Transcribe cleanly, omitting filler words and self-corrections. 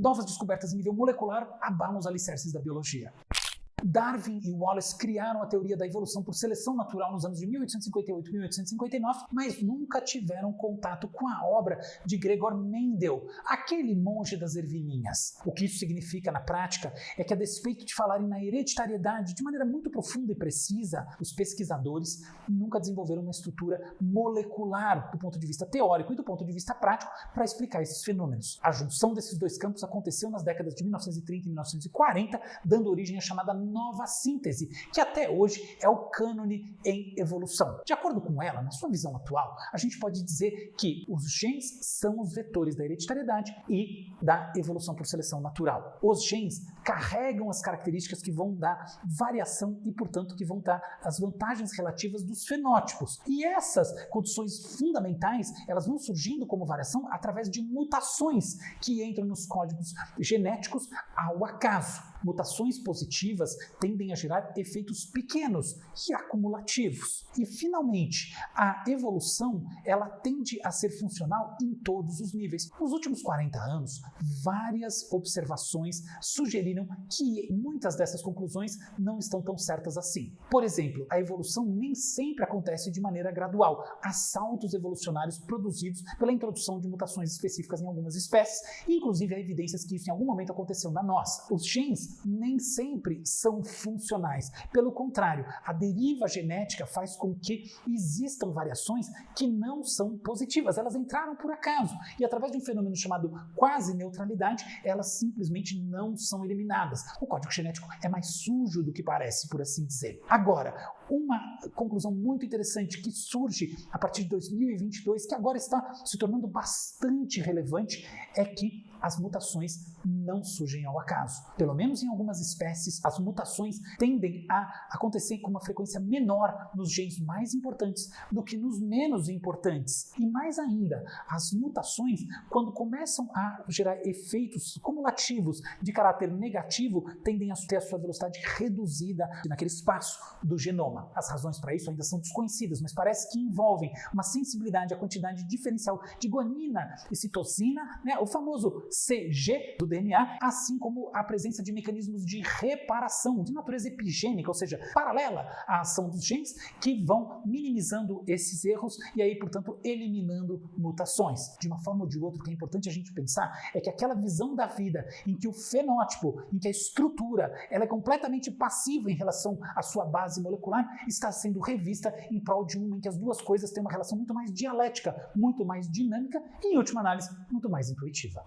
Novas descobertas em nível molecular abalam os alicerces da biologia. Darwin e Wallace criaram a teoria da evolução por seleção natural nos anos de 1858 e 1859, mas nunca tiveram contato com a obra de Gregor Mendel, aquele monge das ervilhinhas. O que isso significa na prática é que, a despeito de falarem na hereditariedade de maneira muito profunda e precisa, os pesquisadores nunca desenvolveram uma estrutura molecular do ponto de vista teórico e do ponto de vista prático para explicar esses fenômenos. A junção desses dois campos aconteceu nas décadas de 1930 e 1940, dando origem à chamada nova síntese, que até hoje é o cânone em evolução. De acordo com ela, na sua visão atual, a gente pode dizer que os genes são os vetores da hereditariedade e da evolução por seleção natural. Os genes carregam as características que vão dar variação e, portanto, que vão dar as vantagens relativas dos fenótipos. E essas condições fundamentais, elas vão surgindo como variação através de mutações que entram nos códigos genéticos ao acaso. Mutações positivas tendem a gerar efeitos pequenos e acumulativos. E, finalmente, a evolução, ela tende a ser funcional em todos os níveis. Nos últimos 40 anos, várias observações sugeriram que muitas dessas conclusões não estão tão certas assim. Por exemplo, a evolução nem sempre acontece de maneira gradual. Há saltos evolucionários produzidos pela introdução de mutações específicas em algumas espécies, inclusive há evidências que isso em algum momento aconteceu na nossa. Os genes nem sempre são funcionais. Pelo contrário, a deriva genética faz com que existam variações que não são positivas. Elas entraram por acaso e, através de um fenômeno chamado quase neutralidade, elas simplesmente não são eliminadas. O código genético é mais sujo do que parece, por assim dizer. Agora, uma conclusão muito interessante que surge a partir de 2022, que agora está se tornando bastante relevante, é que as mutações não surgem ao acaso. Pelo menos em algumas espécies, as mutações tendem a acontecer com uma frequência menor nos genes mais importantes do que nos menos importantes. E mais ainda, as mutações, quando começam a gerar efeitos cumulativos de caráter negativo, tendem a ter a sua velocidade reduzida naquele espaço do genoma. As razões para isso ainda são desconhecidas, mas parece que envolvem uma sensibilidade à quantidade diferencial de guanina e citosina, o famoso CG do DNA, assim como a presença de mecanismos de reparação de natureza epigênica, ou seja, paralela à ação dos genes, que vão minimizando esses erros e aí, portanto, eliminando mutações. De uma forma ou de outra, o que é importante a gente pensar é que aquela visão da vida em que o fenótipo, em que a estrutura, ela é completamente passiva em relação à sua base molecular, está sendo revista em prol de uma em que as duas coisas têm uma relação muito mais dialética, muito mais dinâmica e, em última análise, muito mais intuitiva.